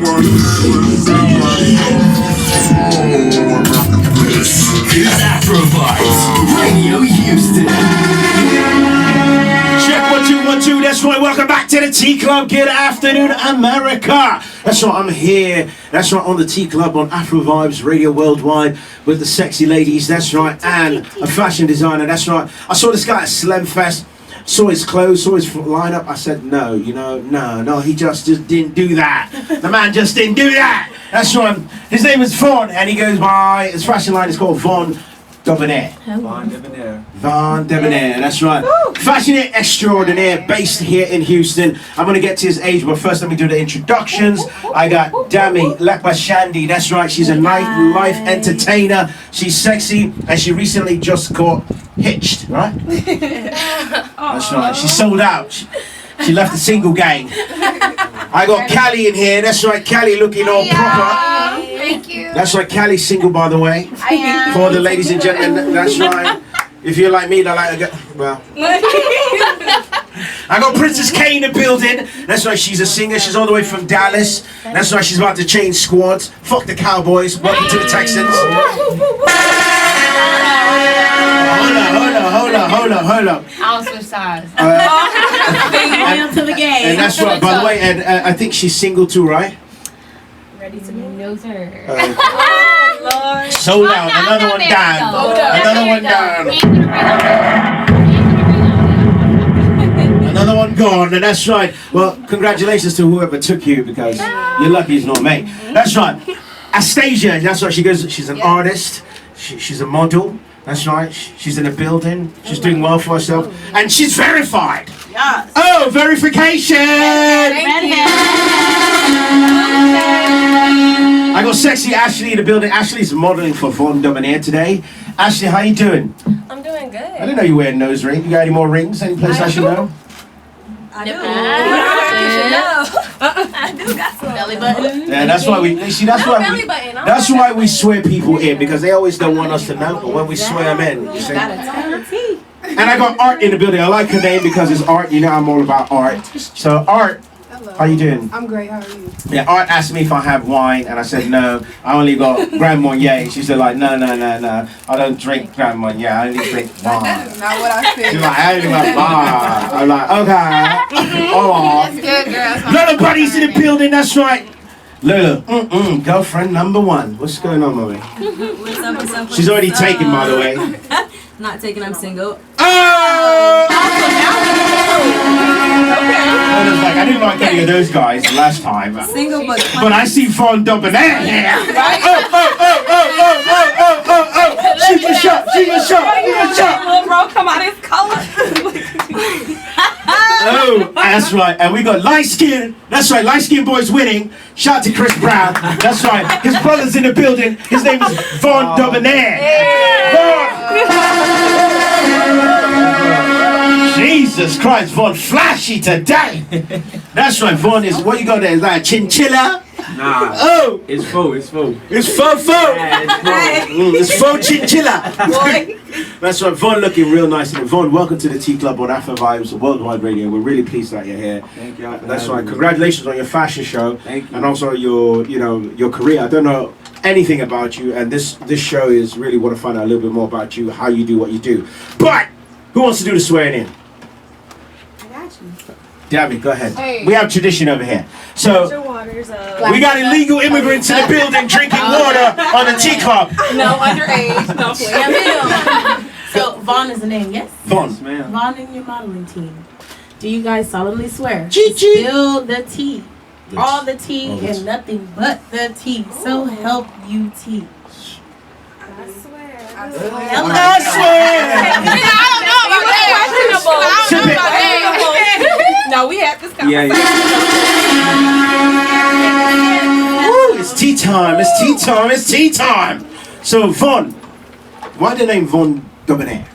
It's Afro Vibes, Radio Houston. Check 1 2 1 2. That's right. Welcome back to the T Club. Good afternoon, America. That's right. I'm here. That's right on the T Club on Afro Vibes Radio Worldwide with the sexy ladies. That's right, and a fashion designer. That's right. I saw this guy at Slam Fest. Saw his clothes, saw his lineup. I said, no, no, he just didn't do that. The man just didn't do that. That's right. His name is Von, and he goes by, his fashion line is called Von-Bebonair. Von-Bebonair. Von-Bebonair, that's right. Fashion extraordinaire, based here in Houston. I'm going to get to his age, but first let me do the introductions. I got Dami Lepashandi, that's right. She's a life entertainer. She's sexy, and she recently just got hitched, right? That's right. She sold out. She left the single gang. I got Callie in here. That's right. Callie looking all proper. Thank you. That's right. Callie's single, by the way. I am. For the ladies and gentlemen. That's right. If you're like me, they like to get, well. I got Princess K in the building. That's right. She's a singer. She's all the way from Dallas. That's right. She's about to change squads. Fuck the Cowboys. Welcome to the Texans. Hold up. I'll switch sides. And, to the game. and that's right, by the way, and I think she's single too, right? Ready to meet no sir. Lord. Sold out, another one down. Another one down. Another one gone, and that's right. Well, congratulations to whoever took you, because you're lucky it's not me. That's right. Astasia, that's right, she goes, she's an artist, she's a model. That's right. She's in a building. She's doing well for herself, and she's verified. Yes. Oh, verification! I got sexy Ashley in the building. Ashley's modeling for Von-Bebonair today. Ashley, how you doing? I'm doing good. I didn't know you wear a nose ring. You got any more rings? Any place I should know? I do. I do got some. Belly button. Yeah, that's why we see. That's why we. That's why we swear people in, because they always don't want us to know. But when we swear them in, you see. And I got Art in the building. I like her name because it's Art. You know I'm all about art. So Art, how you doing? I'm great, how are you? Yeah, Art asked me if I have wine, and I said no. I only got Grand Marnier. She said like, no. I don't drink Grand Marnier. I only drink wine. That is not what I said. She's like, I only got wine. I'm like, okay. Oh. That's good, girl. Lola Buddy's in the building. That's right. Lola, girlfriend number one. What's going on, mommy? What's up? She's already taken, by the way. Not taken, I'm single. Oh! I was like, I didn't like any of those guys last time. Single but I see Von-Bebonair here. Oh! Shoot a shot. Little bro come out his color. Oh, that's right. And we got light skin. That's right. Light skin boys winning. Shout out to Chris Brown. That's right. His brother's in the building. His name is Von-Bebonair. Jesus Christ, Von flashy today. That's right. Von is, what you got there? Is that a chinchilla? Nah. Oh. It's faux. It's faux. Yeah, It's faux chinchilla. That's right. Von looking real nice. And Von, welcome to the T Club on Afro Vibes Worldwide Radio. We're really pleased that you're here. Thank you. That's right. Congratulations on your fashion show. Thank you. And also your career. I don't know anything about you, and this show is really want to find out a little bit more about you, how you do what you do. But who wants to do the swearing in? I got you. Dabby, go ahead. Hey. We have tradition over here. So Waters we got illegal immigrants in the building drinking water on the T Club. No, underage. No, Yeah, so Vaughn is the name, yes? Von. Yes, ma'am. Vaughn and your modeling team. Do you guys solemnly swear? Chi-chi. Spill the tea. All the tea All the and nothing but the tea. So help you tea. I swear. I No, we had this Yeah. Woo, it's tea time. It's tea time. So Von, why the name Von-Bebonair?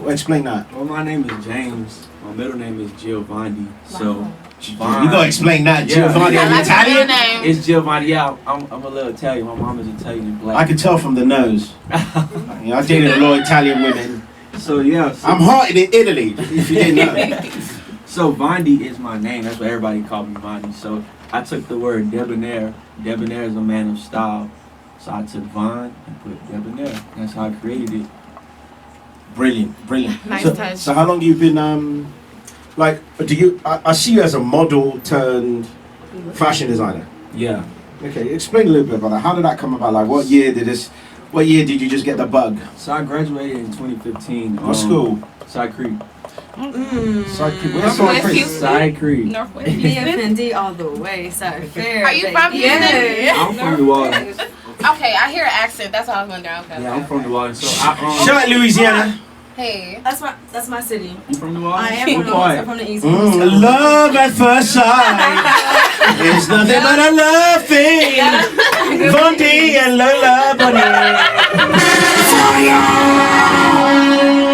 Explain that. Well, my name is James. My middle name is Giovanni. So You gotta explain that, Yeah. Giovanni. I I'm like your Italian. name. it's Giovanni. Yeah, I'm a little Italian. My mom is Italian and I black. can tell from the nose. I dated a lot of Italian women. So yeah. I'm hearted in Italy, if you didn't know. So Vondi is my name. That's what everybody called me, Vondi. So I took the word debonair. Debonair is a man of style. So I took Von and put debonair. That's how I created it. Brilliant, brilliant. Nice so, touch. So how long you been like? Do you? I see you as a model turned fashion designer. Yeah. Okay, explain a little bit about that. How did that come about? Like, what year did this? What year did you just get the bug? So I graduated in 2015. What school? Side Creek. Side Creek. Where's Northwest Side Creek? Houston. Side Creek. Northwest. BFND all the way. Sorry, fair. Are you from Houston? Yeah. I'm from New Orleans. Okay, I hear an accent. That's what I was wondering. Okay. Yeah, I'm from New Orleans. So I Shout out Louisiana. Hey. That's my city. You from New Orleans? I am from Be the quiet. I'm from the East Coast. Love at first sight. It's nothing but a love thing. Von-D and Lola Bonnet.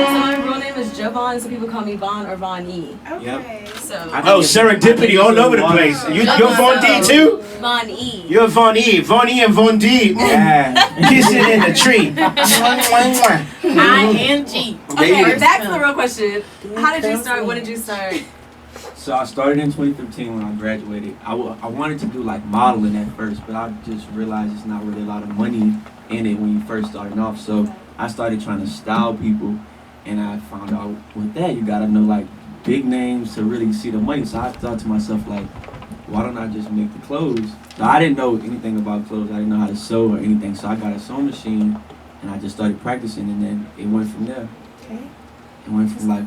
So my real name is Javon, so people call me Von or Von-E. Okay. So Oh, serendipity all over the place. You're Von-D too? Von-E. You're Von-E. Von-E and Von-D. Yeah. Kissing in the tree. ING. Okay, back to the real question. How did you start? When did you start? So I started in 2015 when I graduated. I wanted to do like modeling at first, but I just realized it's not really a lot of money in it when you first starting off. So I started trying to style people, and I found out with that you gotta know like big names to really see the money. So I thought to myself like, why don't I just make the clothes? So I didn't know anything about clothes. I didn't know how to sew or anything. So I got a sewing machine, and I just started practicing, and then it went from there. Okay. It went from like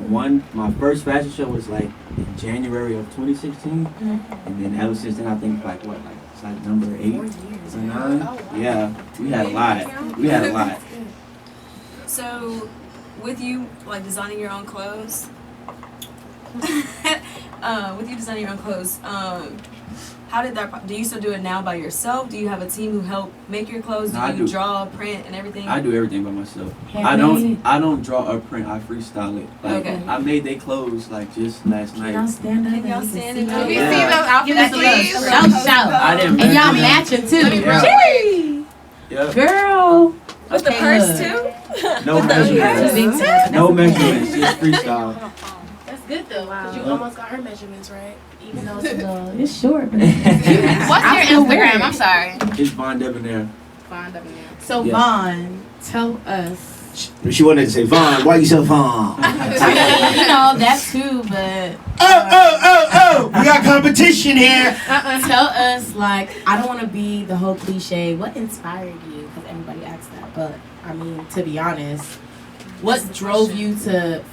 my first fashion show was like in January of 2016, and then ever since then I think like what, like it's like number 8 or 9. Yeah, we had a lot. We had a lot. So, with you like designing your own clothes, how did that? Do you still do it now by yourself? Do you have a team who help make your clothes? Do No, I you do. draw, print, and everything? I do everything by myself. Handmade. I don't draw or print. I freestyle it. Like Okay. I made their clothes like just last Can y'all night. stand up? Can y'all stand and Can we Yeah. see those Give us outfits, a please? little shout. I didn't. And y'all measure matching too. Yeah. Chili. Yeah. Girl. With the Okay, purse look. too? No Too measurements. big to- No measurements. Just freestyle. That's good though. Wow. You almost got her measurements right. Even though it's a little, it's short, but What's I your feel Instagram? weird. I'm sorry. It's Von-Bebonair. Von-Bebonair. So Yeah. Von, tell us. She wanted to say, Von, why you so Von? I mean, you know that too, but Oh! We got competition here. tell us, like, I don't want to be the whole cliche. What inspired you? Because everybody asks that, but I mean, to be honest, what drove you to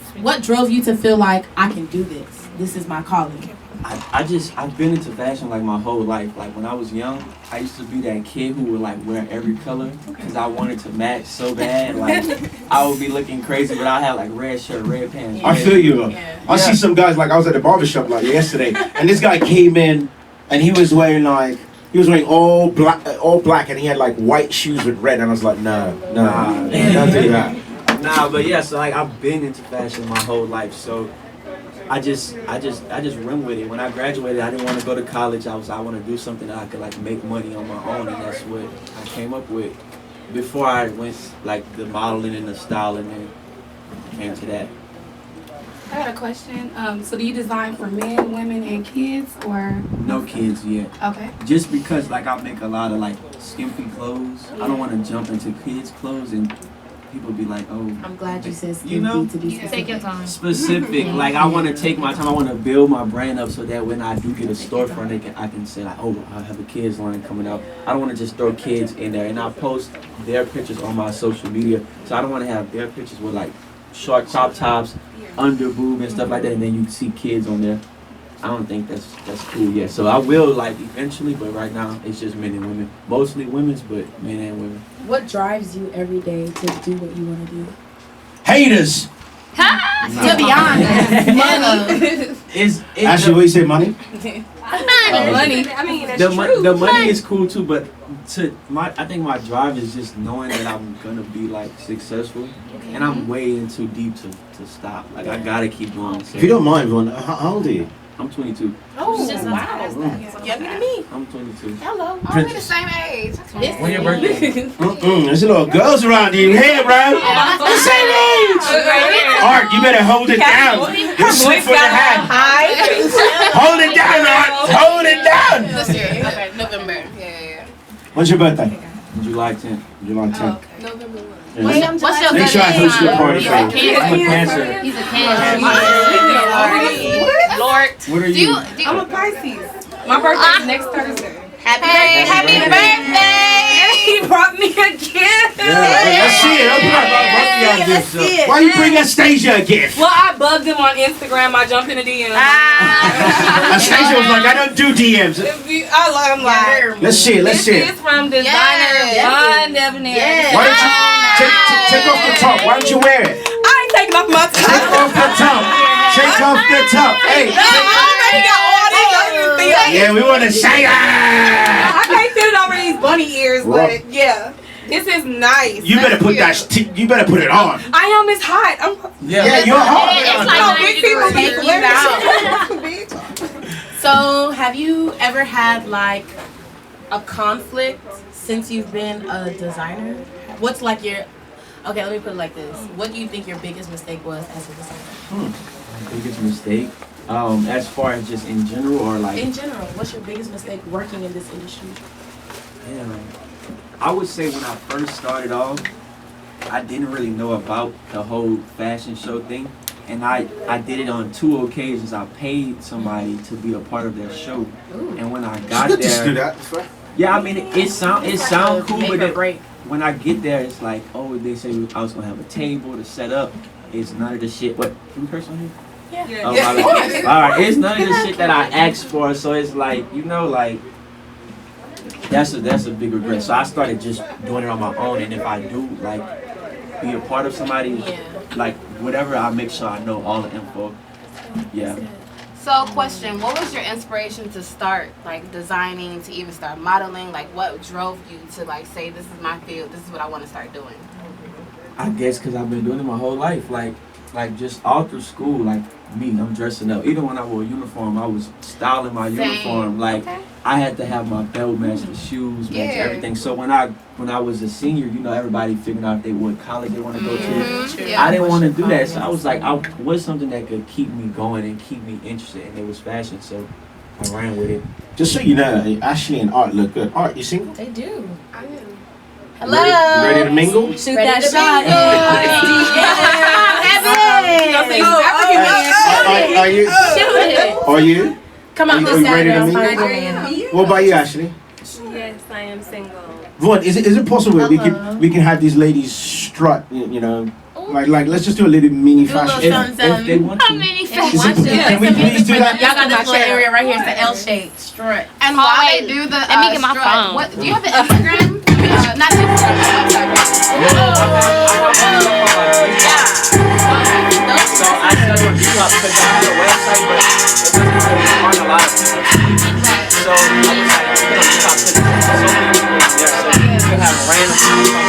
feel like I can do this? This is my calling. I've been into fashion like my whole life. Like when I was young, I used to be that kid who would like wear every color because I wanted to match so bad. Like I would be looking crazy, but I had like red shirt, red pants. I feel you. Yeah. I see some guys, like I was at the barbershop like yesterday, and this guy came in and he was wearing all black, and he had like white shoes with red, and I was like, no, don't do that. Nah, but yeah, so like I've been into fashion my whole life, so I just run with it. When I graduated, I didn't want to go to college. I want to do something that I could like make money on my own, and that's what I came up with. Before I went like the modeling and the styling, and came to that. I got a question. So do you design for men, women, and kids, or? No kids yet. Okay. Just because like I make a lot of like skimpy clothes, I don't want to jump into kids' clothes and people be like, oh. I'm glad you said You know? to be specific. Take your time. Specific. Like I want to take my time. I want to build my brand up so that when I do get a storefront, I can say like, oh, I have a kids line coming up. I don't want to just throw kids in there, and I post their pictures on my social media. So I don't want to have their pictures with like short crop tops, under boob and stuff like that, and then you see kids on there. I don't think that's cool yet. So I will like eventually, but right now it's just men and women. Mostly women's, but men and women. What drives you every day to do what you want to do? Haters. To be honest, money. Ashley, what you say, money? Money. I mean, that's true. The money is cool too, but I think my drive is just knowing that I'm gonna be like successful, and I'm way in too deep to stop. Like I gotta keep going. So If you don't mind, Von, how old are you? I'm 22. Oh, Just wow. Younger than me. I'm 22. Hello. Oh, we're the same age. When your birthday? There's a little girls around you. Hey, bro. The same age. Art, you better hold it down. You slip with your hand. Hold it down, Art. Hold it down. This year. Okay, November. Yeah. When's your birthday? July 10th. July 10th. Okay. November what? Yeah. What's your Make sure I host your party He's for a you. I'm a Cancer. Cancer. He's a Cancer. Lord. What are Do you? you? I'm a Pisces. My birthday's next Thursday. Happy birthday! He brought me a gift. Let's see it. Open up. Let's see it. Why you bring Anastasia a gift? Well, I bugged him on Instagram. I jumped in the DM. Anastasia was like, I don't do DMs. I'm like, Let's see it. Let's see this it. is from designer Von-Bebonair. Yes. Why don't you take off the top? Why don't you wear it? I ain't taking off my top. Take off the top. Take off the top. Hey. I already got all these other things. Yeah, we want to say I can't fit it over these bunny ears, Right. but yeah. This is nice. You better put that. You better put it on. I am. It's hot. Yeah, you're hot. It's like big people be So, have you ever had like a conflict since you've been a designer? What's like your okay? Let me put it like this. What do you think your biggest mistake was as a designer? Biggest mistake? As far as just in general or like? In general, what's your biggest mistake working in this industry? Yeah. I would say when I first started off, I didn't really know about the whole fashion show thing. And I did it on 2 occasions. I paid somebody to be a part of their show. Ooh. And when I got Just do there, that. yeah, I mean, it sound cool, Make but or it, break. when I get there, it's like, oh, they say I was gonna have a table to set up. It's none of the shit. What? Can we curse on here? Yeah. Oh, my bad. All right, it's none of the shit that I asked for. So it's like, like that's a big regret. So I started just doing it on my own. And if I do like be a part of somebody, like whatever, I make sure I know all the info. Yeah. So, question: what was your inspiration to start like designing, to even start modeling? Like, what drove you to like say, "This is my field. This is what I want to start doing"? I guess because I've been doing it my whole life. Like just all through school, like me, I'm dressing up. Even when I wore a uniform, I was styling my uniform. Like I had to have my belt match the shoes, match everything. So when I was a senior, everybody figured out what college they want to go to. Yeah. I didn't want to do that, so I was like, what's something that could keep me going and keep me interested, and it was fashion. So I ran with it. Just so you know, Ashley and Art look good. Art, you single? They do. I do. Hello. You ready to mingle? Shoot Ready that to shot. Are you? Shoot it. Are you? Come on, Are you ready to Miss mingle? What about you, Ashley? Yes, I am single. Vaughn, is it possible we can have these ladies strut? Like let's just do a little mini fashion. If they want to. Can we please do that? Y'all got this little area right here. It's the L shape strut. And while they do the Let me get my strut, phone. What do you have an Instagram? Not Instagram. So I tell you, you have to have a website, but it doesn't really on a lot of people. So I was like, you have to so many people there, so you can have random people.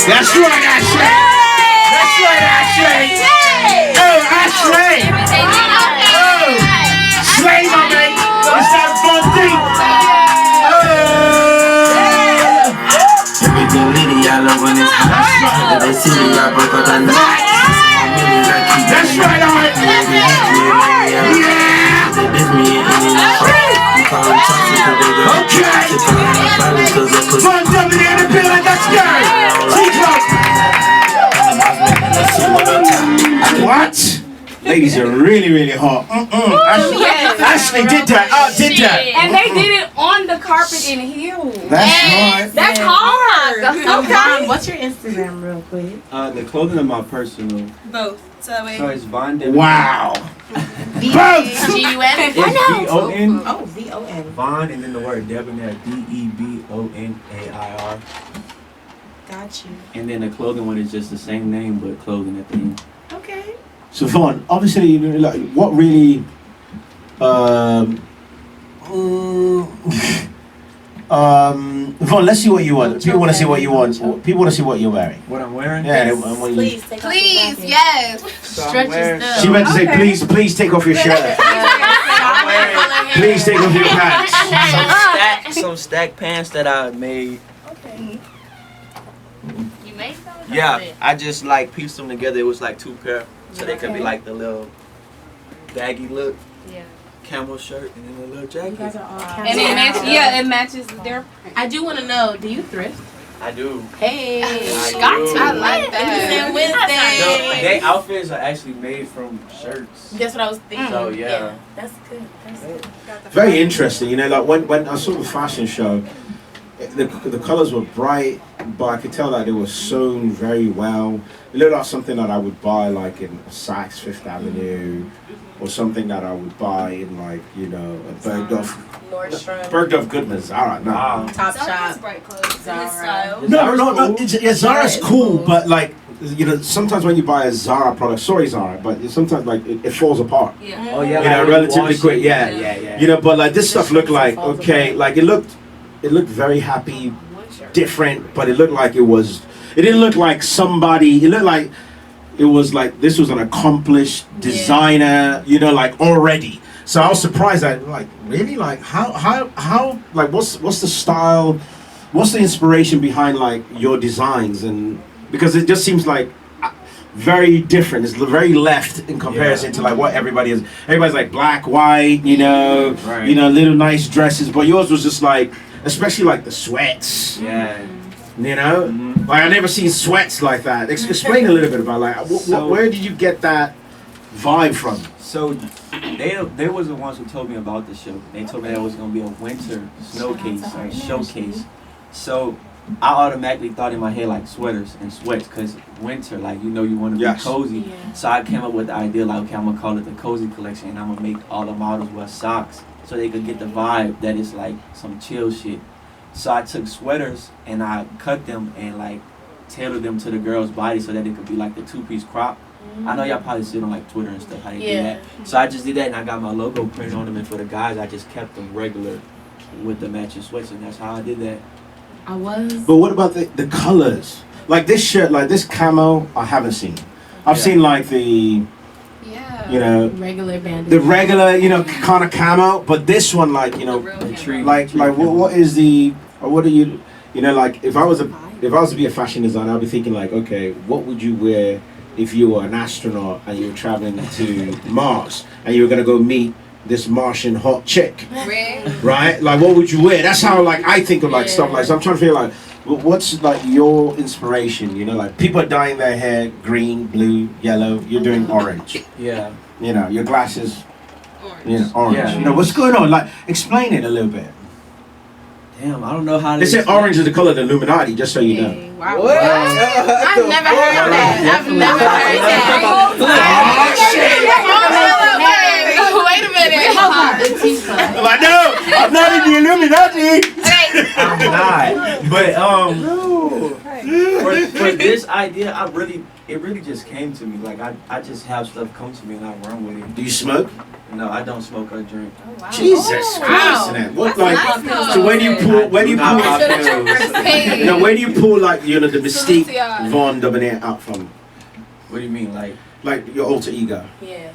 That's right, Ashley. That's right, Ashley. Oh, Ashley. Oh, slay my mate. It's that Von-D. Everything litty, I love when it's hot. They see me, I broke out that night. That's right, Art. Yeah. They diss me in the You call them toxic, cause they go. Okay. They call them violence, cause they pussy. Von-W in the building. Let's go. What? Ladies are really, really hot. Ashley did that. Art did that. And they did it on the carpet in heels. That's right. That's hard. Vaughn, what's your Instagram real quick? The clothing of my personal. Both. So it's Von-Bebonair. Wow. Both. G-U-N? It's V-O-N. Oh, V-O-N. Von and then the word Debonair, D-E-B-O-N-A-I-R. Got you. And then the clothing one is just the same name, but clothing at the end. Okay. So Vaughn, obviously, like, what really, Vaughn, let's see what you want. People want to see what you want. People want to see what you're wearing. What I'm wearing? Yeah, Please, take off your Please, jacket. yes. So I'm Stretch your wearing, stuff. She meant to say, please take off your shirt. Please take off your pants. some stack pants that I made. Okay. You made those? Yeah, I just like pieced them together. It was like 2 pair, so they could be like the little baggy look, Yeah. camel shirt, and then a little You jacket. guys are all And it matches. Yeah, it matches their. I do want to know, do you thrift? I do. Hey. I like that. Wednesday. They outfits are actually made from shirts. That's what I was thinking. So yeah. That's good. That's good. Very interesting. You know, like when I saw the fashion show, the colors were bright, but I could tell that they were sewn very well. It looked like something that I would buy like in Saks Fifth Avenue, or something that I would buy in like, you know, a Nordstrom. Bergdorf Goodman's. All right, no. Top Zara has shop. bright clothes. Zara. His style. No. Yeah, Zara's Zara is cool, cool. but like, you know, sometimes when you buy a Zara product, sorry Zara, but sometimes like it falls apart. Yeah. Oh yeah. You know, like relatively wash quick. it. Yeah. Yeah. You know, but like this stuff looked like falls okay, apart. like it looked very happy, different, but it looked like it didn't look like somebody. It looked like it was like this was an accomplished designer, you know, like already. So I was surprised that like really like how like what's the style, what's the inspiration behind like your designs, and because it just seems like very different. It's very left in comparison to like what everybody is. Everybody's like black, white, you know, Right. you know, little nice dresses, but yours was just like, especially like the sweats. Yeah. You know, Mhm. like I never seen sweats like that. Explain a little bit about like where did you get that vibe from? So they was the ones who told me about the show. They told me that it was gonna be a winter snowcase or showcase. So I automatically thought in my head like sweaters and sweats, cause winter, like you know, you want to Yes. be cozy. Yeah. So I came up with the idea like, okay, I'm gonna call it the cozy collection, and I'm gonna make all the models wear socks so they could get the vibe that it's like some chill shit. So I took sweaters and I cut them and like tailored them to the girl's body so that it could be like the two-piece crop. I know y'all probably see it on like Twitter and stuff how they do Yeah. that. So I just did that and I got my logo printed on them, and for the guys I just kept them regular with the matching sweats, and that's how I did that. I was. But what about the colors? Like this shirt, like this camo, I haven't seen. I've Yeah. seen like the, Yeah. you know, Regular bandit. the regular, you know, kind of camo. But this one, like, you know, The tree, like what is the, or what are you, you know, like if I was to be a fashion designer, I'd be thinking like, okay, what would you wear if you were an astronaut and you were traveling to Mars and you were gonna go meet this Martian hot chick, Red. right? Like, what would you wear? That's how like I think of like Yeah. stuff like. So I'm trying to feel like, what's like your inspiration? You know, like people are dyeing their hair green, blue, yellow. You're doing orange. Yeah. You know, your glasses, Orange. you know, orange. Yeah. You know, what's going on? Like, explain it a little bit. Damn, I don't know how They say orange is the color of the Illuminati, just so you know. Wow. What? I've never heard that. I've never heard that. Wait a minute. I know, I'm not in the Illuminati. I'm not. But for this idea, it really just came to me. Like I just have stuff come to me and I run with it. Do you smoke? No, I don't smoke or drink. Jesus Christ, man. What like? That's nice, So when you pull, Do not pop pills. you know, where do you pull like, you know, the mystique Salute to y'all. Von-Bebonair out from? What do you mean, like? Like your alter ego. Yeah.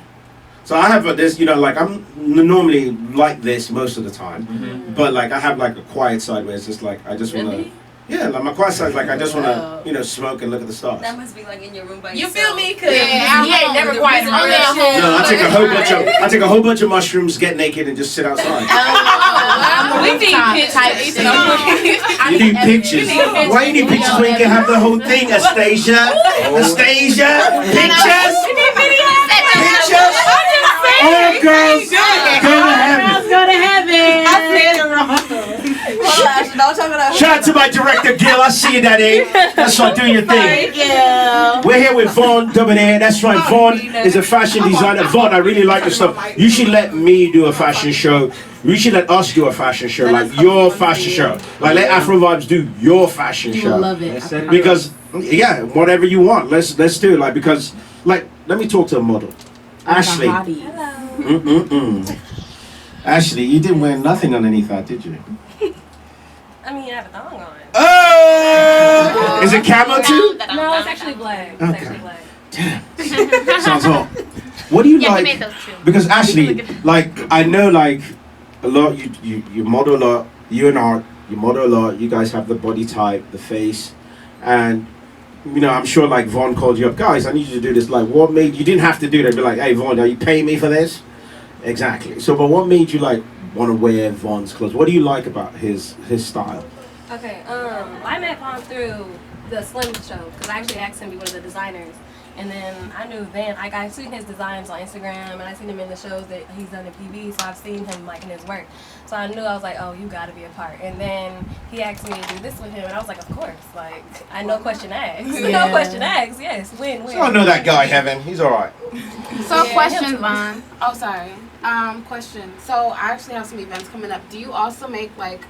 So I have this, you know, like I'm normally like this most of the time, but like I have like a quiet side where it's just like I just want to, Really? yeah, like my quiet side is like I just want Wow. to, you know, smoke and look at the stars. That must be like in your room by You yourself. feel me? Cause Yeah, he ain't never the quiet in my reason I'm relationship. No, I take a whole bunch of mushrooms, get naked, and just sit outside. I'm a rooftop type shit. You need pictures. Why you need pictures when you can have the whole thing, Astasia? Astasia, pictures, pictures. All girls go to heaven. Go to heaven. I said it wrong. Hold on, Ashley, don't talk about Shout out to my director Gil. I see you, Daddy. That's right, doing your thing. Thank you. We're here with Von-Bebonair. That's right, Von is a fashion designer. Von, I really like your stuff. You should let me do a fashion show. You should let us do a fashion show, like your fashion show. Like let Afro Vibes do your fashion You show. will love it. Let's set it Because yeah, whatever you want, let's do it. Like because like let me talk to a model. Ashley. Ashley, you didn't wear nothing underneath that, did you? I mean, I have a thong on. Oh! Is it camo too? No, it's actually black. It's Okay. actually black. Damn. Sounds hot. What do you Yeah, he made like? those too. Because Ashley, like I know, like a lot. You model a lot. You and Art, you model a lot. You guys have the body type, the face, and you know I'm sure like Von called you up, guys. I need you to do this. Like, what made you didn't have to do that? Be like, hey Von, are you paying me for this? Exactly. So, but what made you like want to wear Von's clothes? What do you like about his style? Okay, I met Vaughn through the Slim show because I actually asked him to be one of the designers. And then I knew then, like I've seen his designs on Instagram and I've seen him in the shows that he's done in PV, so I've seen him like in his work. So I knew, I was like, oh, you gotta be a part. And then he asked me to do this with him and I was like, of course, like, I no question asked. No question asked, yes, win. So I know that guy, Heaven. He's all right. So Yeah, question, him too. Vaughn. Oh, sorry. Question. So I actually have some events coming up. Do you also make like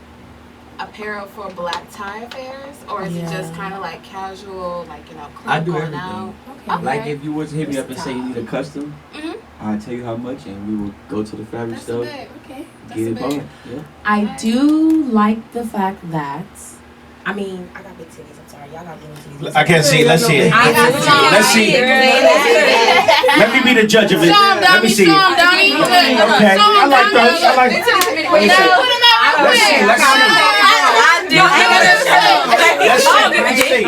apparel for black tie affairs, or is it just kind of like casual, like I club do going everything. out? Okay. Like if you was to hit me up and say you need a custom, Mhm. I'll tell you how much and we will go to the fabric That's a store, bit. Okay. That's get a it bit. on. Yeah. I do like the fact that, I mean, I got big titties. I'm sorry, y'all got little titties. I can't see it. Let's see it. I got small. Let's see. Let me be the judge of it. Show 'em, Let me Donnie. see. Show 'em, Donnie. Okay, Show 'em, I like Donnie. those. I like. Let me see. Put 'em out real Let's see. quick. Let's see.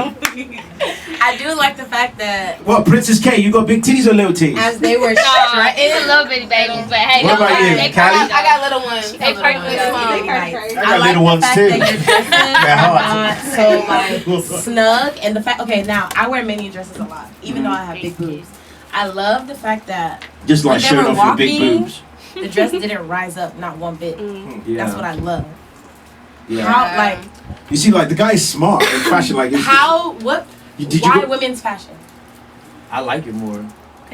I do like the fact that What, Princess K? You got big titties or little titties? as they were It's a strutting, little bitty babies, but hey, What about you, they Callie? I got little ones. They perfect. They They perfect. I got like little the ones fact too. that your dresses They're are hot. not so like snug, and the fact. Okay, now I wear mini dresses a lot, even though I have big boobs. I love the fact that Just like when they showing were off your big walking, boobs. the dress didn't rise up, not one bit. Yeah. That's what I love. Yeah. How like You see, like the guy is smart in fashion. Like, how what? did you Why go, women's fashion? I like it more.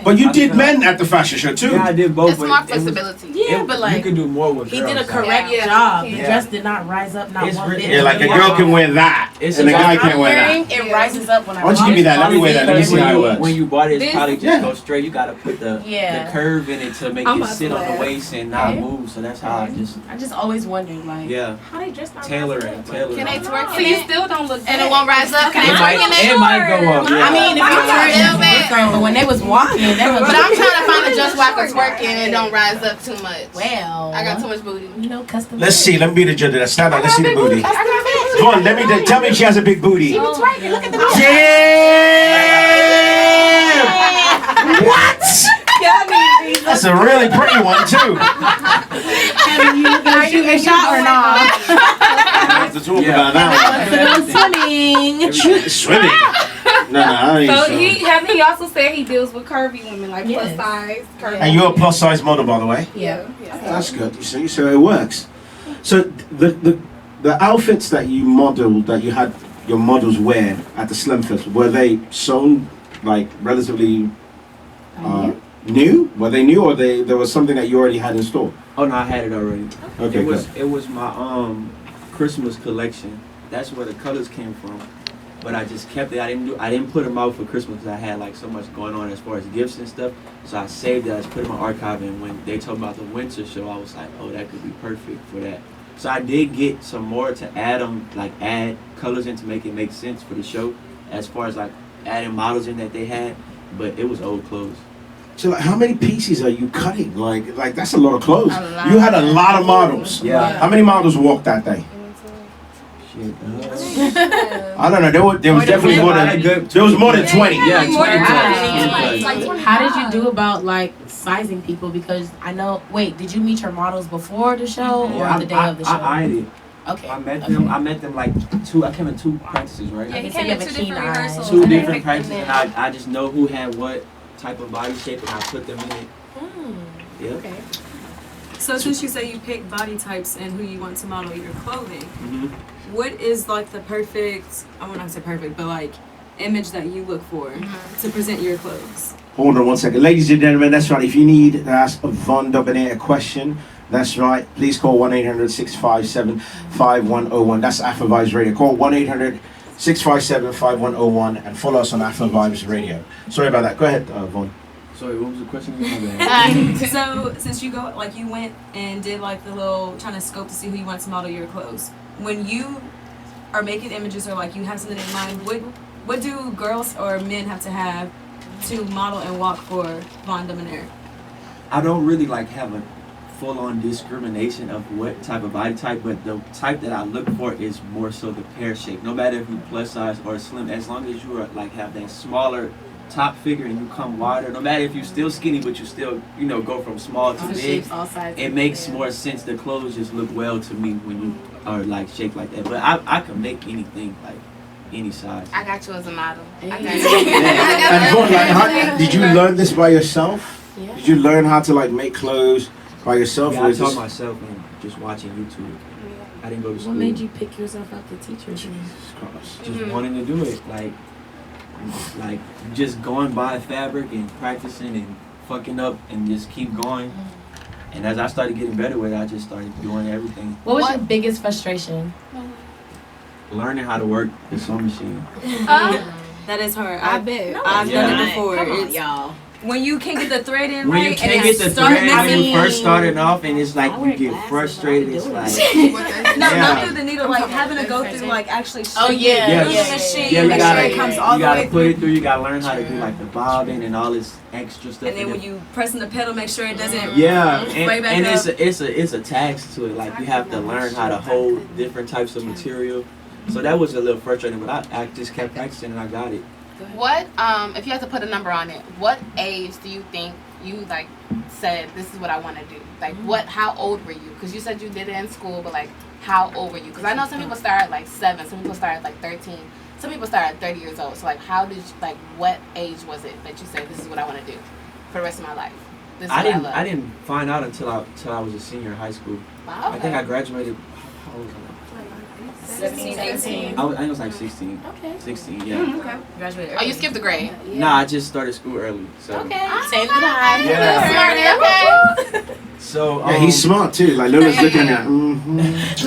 but you did men at the fashion show too. Yeah, I did both. It's but more it was- flexibility. Yeah, but you like could do more with he girls. did a like- correct Yeah. job. The Yeah. dress did not rise up, not It's one really- bit. Yeah, like a girl can wear that, It's and a guy about- can't I'm wear wearing, that. it rises up when I Why don't you give me that? Let me wear that. Let me see how it works. When you bought it, it's This- probably just Yeah. go straight. You gotta put the curve in it to make I'm it about sit to on the laugh. waist and not Okay. move. So that's how I just I just always wondered like yeah how they dress not tailoring. rising up. Can they twerk So in you it? still don't look And bad. it won't rise up? Can It they might, twerk in it it? might go up. Yeah. I mean, if Mine you a turn little bit. different, but when they was walking, they was But I'm trying to find a dress where I can twerk in and it don't rise up too much. well. I got too much booty. You know, custom. Let's see. Let me be the judge of that. Stand up. Let's see the booty. Custom fit. Come on. Let me tell me if she has a big booty. Look at the booty. Damn! What? That's a really pretty one too. Are you a shot or not? I have to talk about that Let's go swimming. one. Swimming. No, I ain't So swimming. he also said he deals with curvy women, like Yes. plus size, curvy. And you're a plus size model, by the way. Yeah. That's good. You see, so it works. So the outfits that you modeled, that you had your models wear at the Slim Fest, were they sewn like relatively new? Were they new, or there was something that you already had in store? Oh no, I had it already. Okay, It was good. it was my Christmas collection. That's where the colors came from. But I just kept it. I didn't put them out for Christmas because I had like so much going on as far as gifts and stuff. So I saved it. I just put it in my archive. And when they told about the winter show, I was like, oh, that could be perfect for that. So I did get some more to add colors in to make it make sense for the show, as far as like adding models in that they had. But it was old clothes. So like, how many pieces are you cutting? Like that's a lot of clothes. A lot. You had a lot of models. Yeah. How many models walked that day? Shit. I don't know. There was definitely more than there was more than 20. Yeah, More than 20. How did you do about like sizing people? Because I know. Wait, did you meet your models before the show or on the day of the show? I did. Okay. I met them. I met them like two. I came in two practices, right? Yeah, he Okay, so came you in have a two keen different eye. rehearsals. Two and they different picked them practices, there. and I just know who had what type of body shape, and I put them in it. Yeah. Okay. So since you say you pick body types and who you want to model your clothing, hmm what is like the perfect, I won't say perfect, but like image that you look for to present your clothes? Hold on one second. Ladies and gentlemen, that's right. If you need to ask a Von-Bebonair question, that's right. Please call 1-800-657-5101. That's Afro Vibes Radio. Call 1-800-657-5101 and follow us on Afro Vibes Radio. Sorry about that. Go ahead, Von. Sorry, what was the question again? So since you you went and did like the little trying to scope to see who you want to model your clothes, when you are making images or like you have something in mind, what do girls or men have to have to model and walk for Von-Bebonair? I don't really like have a full-on discrimination of what type of body type, but the type that I look for is more so the pear shape. No matter if you plus size or slim, as long as you are like have that smaller top figure and you come wider, no matter if you're still skinny, but you still, you know, go from small to All big, shapes, all sizes. it makes yeah. more sense. The clothes just look well to me when you are like shaped like that. But I can make anything like any size. I got you as a model. I got Yeah. you. And Von, like, did you learn this by yourself? Yeah. Did you learn how to like make clothes by yourself? Yeah, or I is taught this- myself and just watching YouTube. I didn't go to school. What made you pick yourself out the teacher? Jesus Christ. Just wanting to do it, like just going by fabric and practicing and fucking up and just keep going. And as I started getting better with it, I just started doing everything. What was your biggest frustration? Learning how to work the sewing machine. That is hard. I bet. I've Yeah. done it before. Come on, It's- y'all. when you can't get the thread in When right, you can't and get the start thread when missing. you first started off, and it's like I you wear get glasses, frustrated. I It's do like No, Yeah. not through the needle, like having to go through like actually Oh, shape yeah, it through yeah, the machine, yeah, you make gotta sure it comes all you the gotta way put through. it through. You gotta learn how to do like the bobbing and all this extra stuff. And then when you pressing the pedal, make sure it doesn't. yeah, Way and, back and up. it's a tax to it. Like you have to learn how to hold different types of material. So that was a little frustrating, but I just kept practicing and I got it. What, if you had to put a number on it, what age do you think you like said this is what I want to do? Like how old were you? Because you said you did it in school, but like how old were you? Because I know some people start at like 7, some people start at like 13, some people start at 30 years old. So like how did you, like what age was it that you said this is what I want to do for the rest of my life? This is I what didn't love. find out until I was a senior in high school. Wow, I think I okay. graduated. How old was I? 17, 18. I think it was like 16. Okay. 16, yeah. Okay. Graduated. Oh, you skipped a grade. Nah, I just started school early. So Okay. Same did I. Yeah. Smart, okay. So Yeah, he's smart too. Like Lola's looking at.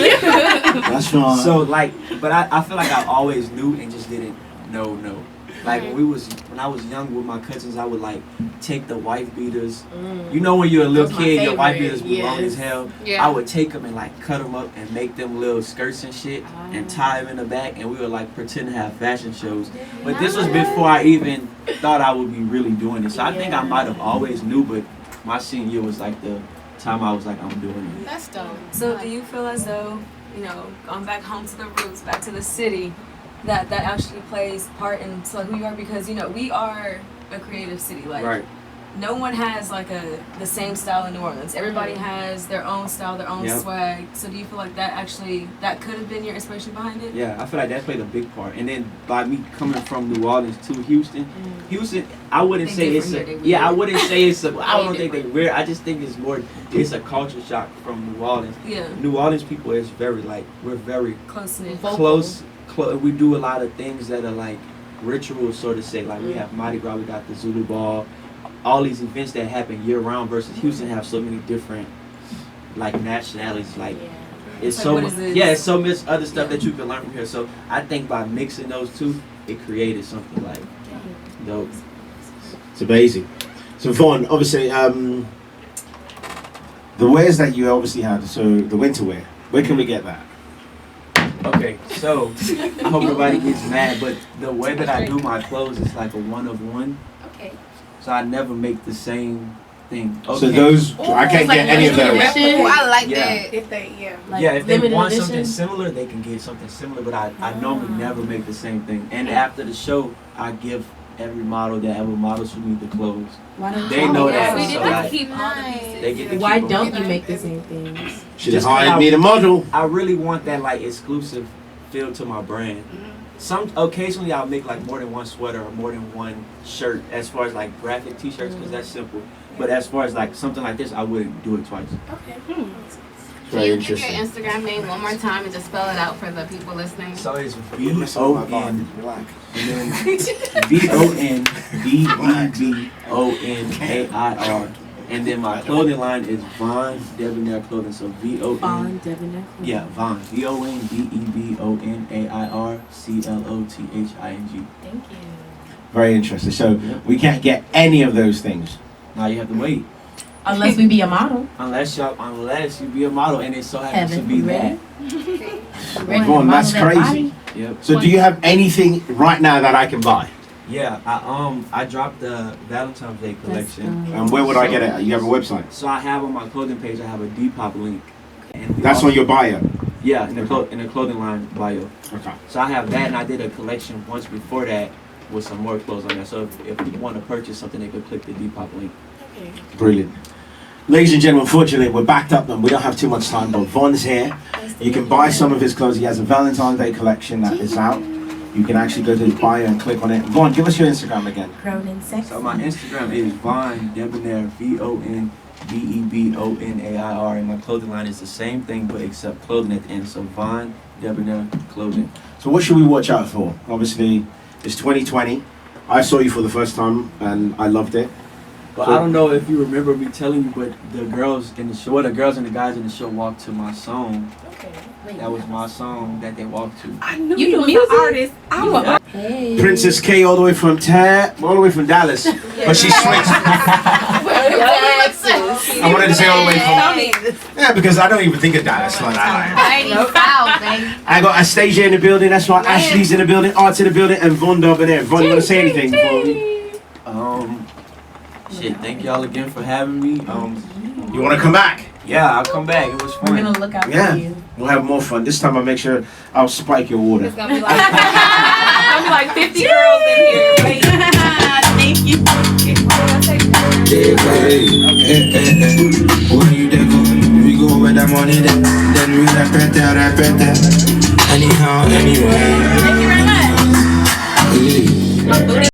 That's right. So like, but I feel like I always knew and just didn't know. Like when I was young with my cousins, I would like take the wife beaters. You know when you're a little Those my kid, your wife favorite, beaters be long yes. as hell. Yeah. I would take them and like cut them up and make them little skirts and shit and tie them in the back, and we would like pretend to have fashion shows. But this was before I even thought I would be really doing it. So I think I might have always knew, but my senior year was like the time I was like, I'm doing it. That's dope. So do you feel as though, you know, going back home to the roots, back to the city, that actually plays part in who you are? Because, you know, we are a creative city. Like, Right. no one has like the same style in New Orleans. Everybody has their own style, their own Yep. swag. So do you feel like that could have been your inspiration behind it? Yeah, I feel like that played a big part. And then by me coming from New Orleans to Houston, I wouldn't They say it's different here, a, they yeah, I weird. wouldn't say it's a, I They don't think they're weird. I just think it's a culture shock from New Orleans. Yeah. New Orleans people is very like, we're very Close knit. close. We do a lot of things that are like rituals, so to say. Like we have Mardi Gras, we got the Zulu Ball, all these events that happen year round. Versus Houston have so many different like nationalities. Like it's Like, so what much, is this? yeah, it's so much other stuff that you can learn from here. So I think by mixing those two, it created something like dope. It's amazing. So Von, obviously, the wares that you obviously had, so the winter wear, where can we get that? Okay, so I hope nobody gets mad, but the way that I do my clothes is like a one of one. Okay. So I never make the same thing. Okay. So those, I can't like get any of those. limited Ooh, edition? I like Yeah. that. If they, yeah. Like Yeah, if they limited want edition? something similar, they can get something similar, but I normally never make the same thing. And after the show, I give every model that ever models for me the clothes. Why don't They you know make that, the We same so did like, not keep all the pieces. they get to Why keep 'em. don't you make the same things? Should have Just hired how- me the model. I really want that like exclusive feel to my brand. Some occasionally I'll make like more than one sweater or more than one shirt as far as like graphic t-shirts because that's simple. But as far as like something like this, I wouldn't do it twice. Okay. Can Very you give your interesting. Instagram name one more time and just spell it out for the people listening? So it's Mess up my vibe. VON Relax. and then VONBEBONAIR. And then my clothing line is Von-Bebonair Clothing. So VON. Von-Bebonair. Yeah, Von. VONBEBONAIRCLOTHING. Thank you. Very interesting. So we can't get any of those things. Now you have to wait. Unless we be a model. Unless you be a model and it so happens to Heaven, be you that. ready? Vaughn, that's Model that crazy. body? Yep. So do you have anything right now that I can buy? Yeah, I dropped the Valentine's Day collection. And where would I get it? You have a website? So I have on my clothing page, I have a Depop link. And That's on your bio. Yeah, in the clothing line bio. Okay. So I have that, and I did a collection once before that with some more clothes on there. So if you want to purchase something, they could click the Depop link. Brilliant. Ladies and gentlemen, unfortunately, we're backed up and we don't have too much time, but Von's here. You can buy some of his clothes. He has a Valentine's Day collection that is out. You can actually go to his bio and click on it. Von, give us your Instagram again. Cronin Sex. So my Instagram is Von-Bebonair, Von-Bebonair, and my clothing line is the same thing, but except clothing at the end. So Von-Bebonair clothing. So what should we watch out for? Obviously, it's 2020. I saw you for the first time and I loved it. But I don't know if you remember me telling you, but the girls in the show, the girls and the guys in the show walked to my song. That was my song that they walked to. I knew You you the was music an artist. I'm a Hey. Princess K all the way from all the way from Dallas, but she switched. I wanted to say all the way from. Yeah, because I don't even think of Dallas like that. I got Astasia in the building. That's right. Ashley's in the building. Art's in the building, and Von-Bebonair. Von, you want to say anything before we? Shit, thank y'all again for having me. You want to come back? Yeah, I'll come back. It was We're fun. gonna look out Yeah. for you. We'll have more fun. This time I'll make sure I'll spike your water. It's gonna be like 50 girls in here. Wait. Thank you. When you there go, we go with that money then we repeat that. Anyhow, anyway. Thank you very much. Hey.